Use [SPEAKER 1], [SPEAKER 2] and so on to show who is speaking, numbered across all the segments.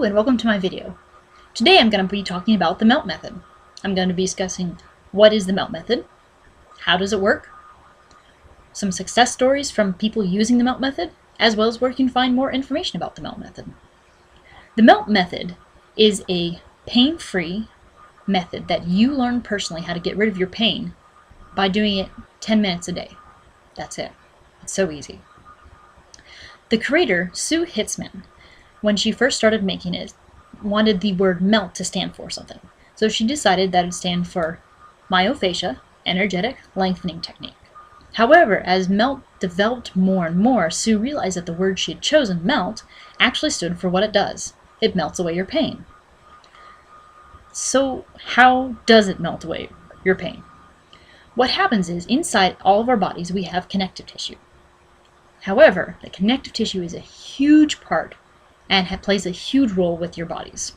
[SPEAKER 1] Hello and welcome to my video. Today I'm going to be talking about the melt method. I'm going to be discussing what is the melt method, how does it work, some success stories from people using the melt method, as well as where you can find more information about the melt method. The melt method is a pain-free method that you learn personally how to get rid of your pain by doing it 10 minutes a day. That's it. It's so easy. The creator, Sue Hitzman, when she first started making it, wanted the word melt to stand for something. So she decided that it would stand for myofascia, energetic lengthening technique. However, as melt developed more and more, Sue realized that the word she had chosen, melt, actually stood for what it does. It melts away your pain. So how does it melt away your pain? What happens is, inside all of our bodies we have connective tissue. However, the connective tissue is a huge part and plays a huge role with your bodies.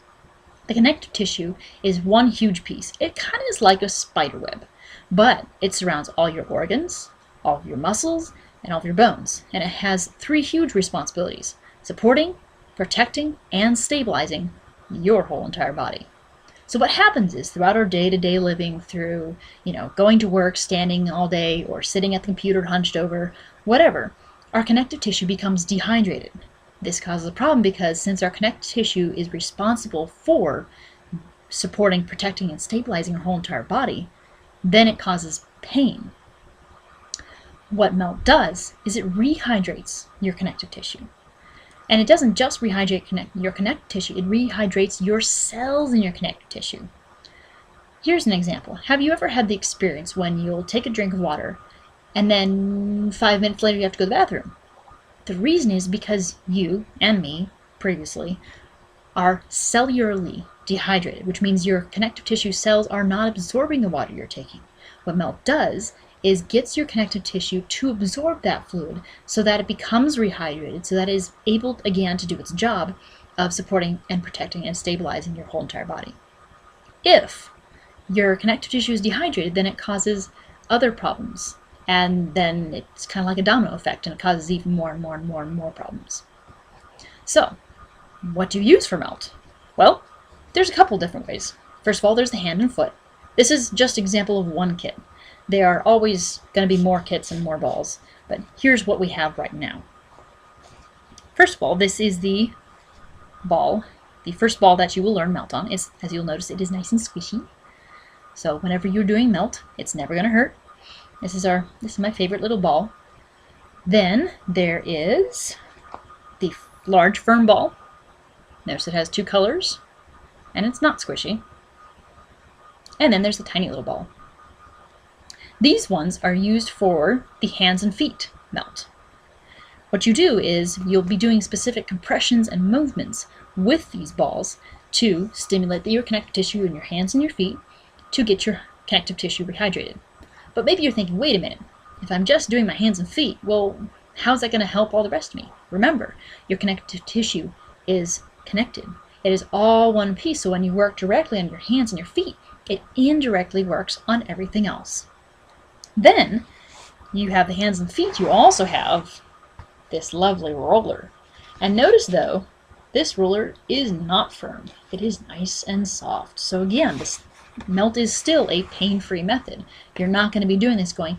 [SPEAKER 1] The connective tissue is one huge piece. It kind of is like a spider web, but it surrounds all your organs, all of your muscles, and all of your bones. And it has three huge responsibilities: supporting, protecting, and stabilizing your whole entire body. So what happens is, throughout our day-to-day living, through going to work, standing all day, or sitting at the computer hunched over, whatever, our connective tissue becomes dehydrated. This causes a problem because since our connective tissue is responsible for supporting, protecting, and stabilizing our whole entire body, then it causes pain. What melt does is it rehydrates your connective tissue. And it doesn't just rehydrate your connective tissue, it rehydrates your cells in your connective tissue. Here's an example. Have you ever had the experience when you'll take a drink of water and then 5 minutes later you have to go to the bathroom? The reason is because you and me, previously, are cellularly dehydrated, which means your connective tissue cells are not absorbing the water you're taking. What melt does is gets your connective tissue to absorb that fluid so that it becomes rehydrated, so that it is able again to do its job of supporting and protecting and stabilizing your whole entire body. If your connective tissue is dehydrated, then it causes other problems. And then it's kind of like a domino effect, and it causes even more and more and more and more problems. So, what do you use for melt? Well, there's a couple different ways. First of all, there's the hand and foot. This is just an example of one kit. There are always going to be more kits and more balls, but here's what we have right now. First of all, this is the ball. The first ball that you will learn melt on is, as you'll notice, it is nice and squishy. So whenever you're doing melt, it's never going to hurt. This is my favorite little ball. Then there is the large firm ball. Notice it has two colors, and it's not squishy. And then there's the tiny little ball. These ones are used for the hands and feet melt. What you do is you'll be doing specific compressions and movements with these balls to stimulate your connective tissue in your hands and your feet to get your connective tissue rehydrated. But maybe you're thinking, wait a minute, if I'm just doing my hands and feet, well, how's that going to help all the rest of me? Remember, your connective tissue is connected. It is all one piece, so when you work directly on your hands and your feet, it indirectly works on everything else. Then, you have the hands and feet, you also have this lovely roller. And notice though, this roller is not firm. It is nice and soft. So again, this melt is still a pain-free method. You're not going to be doing this going,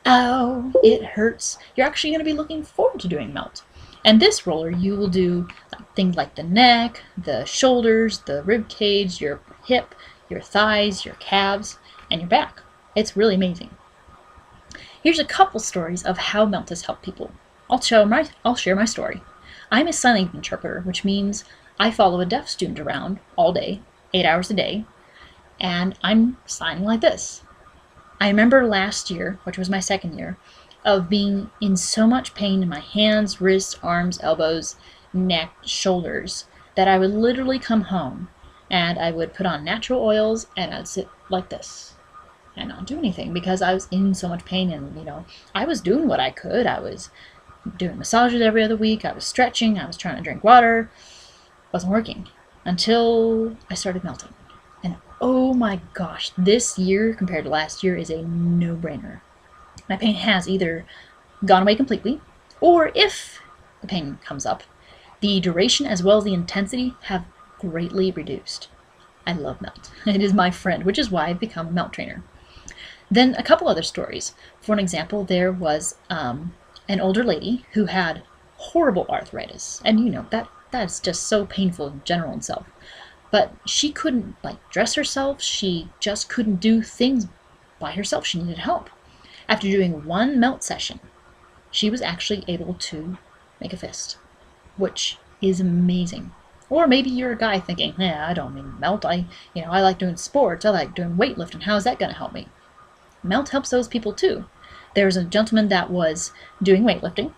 [SPEAKER 1] ow, it hurts. You're actually going to be looking forward to doing melt. And this roller, you will do things like the neck, the shoulders, the rib cage, your hip, your thighs, your calves, and your back. It's really amazing. Here's a couple stories of how melt has helped people. I'll share my story. I'm a sign language interpreter, which means I follow a deaf student around all day, 8 hours a day, and I'm signing like this. I remember last year, which was my second year, of being in so much pain in my hands, wrists, arms, elbows, neck, shoulders, that I would literally come home and I would put on natural oils and I'd sit like this and not do anything because I was in so much pain. And I was doing what I could. I was doing massages every other week. I was stretching. I was trying to drink water. Wasn't working until I started melting. And oh my gosh, this year compared to last year is a no-brainer. My pain has either gone away completely, or if the pain comes up, The duration as well as the intensity have greatly reduced. I love melt. It is my friend, which is why I've become a melt trainer. Then a couple other stories. For an example, there was an older lady who had horrible arthritis, and you know that's just so painful in general itself. But she couldn't dress herself. She just couldn't do things by herself. She needed help. After doing one melt session, she was actually able to make a fist, which is amazing. Or maybe you're a guy thinking, yeah, I don't mean melt. I like doing sports. I like doing weightlifting. How is that going to help me? Melt helps those people too. There's a gentleman that was doing weightlifting.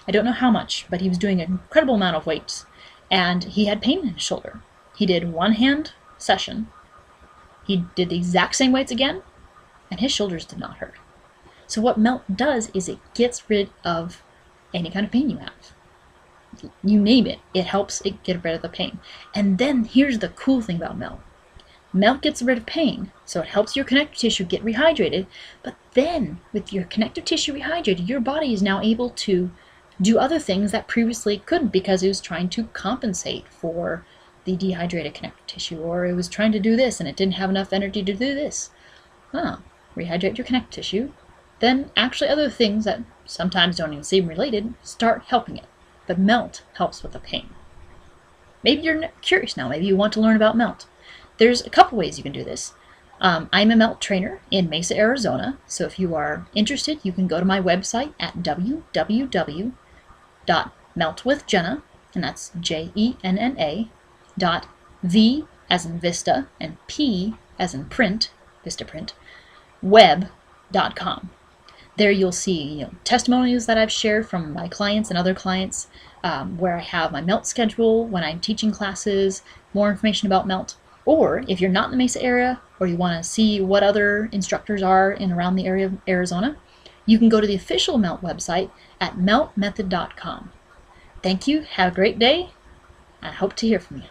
[SPEAKER 1] I don't know how much, but he was doing an incredible amount of weights, and he had pain in his shoulder. He did one hand session. He did the exact same weights again, and his shoulders did not hurt. So what melt does is it gets rid of any kind of pain you have. You name it, it helps it get rid of the pain. And then here's the cool thing about melt. Melt gets rid of pain, so it helps your connective tissue get rehydrated, but then with your connective tissue rehydrated, your body is now able to do other things that previously couldn't because it was trying to compensate for the dehydrated connective tissue, or it was trying to do this and it didn't have enough energy to do this. Rehydrate your connective tissue, then actually other things that sometimes don't even seem related start helping it. But melt helps with the pain. Maybe you're curious now. Maybe you want to learn about melt. There's a couple ways you can do this. I'm a melt trainer in Mesa, Arizona. So if you are interested, you can go to my website at www.meltwithjenna, and that's JENNA, .v as in Vista and P as in print, Vistaprint, web.com. There you'll see testimonials that I've shared from my clients and other clients, where I have my melt schedule when I'm teaching classes, more information about melt. Or if you're not in the Mesa area, or you want to see what other instructors are in around the area of Arizona, you can go to the official melt website at meltmethod.com. Thank you, have a great day, I hope to hear from you.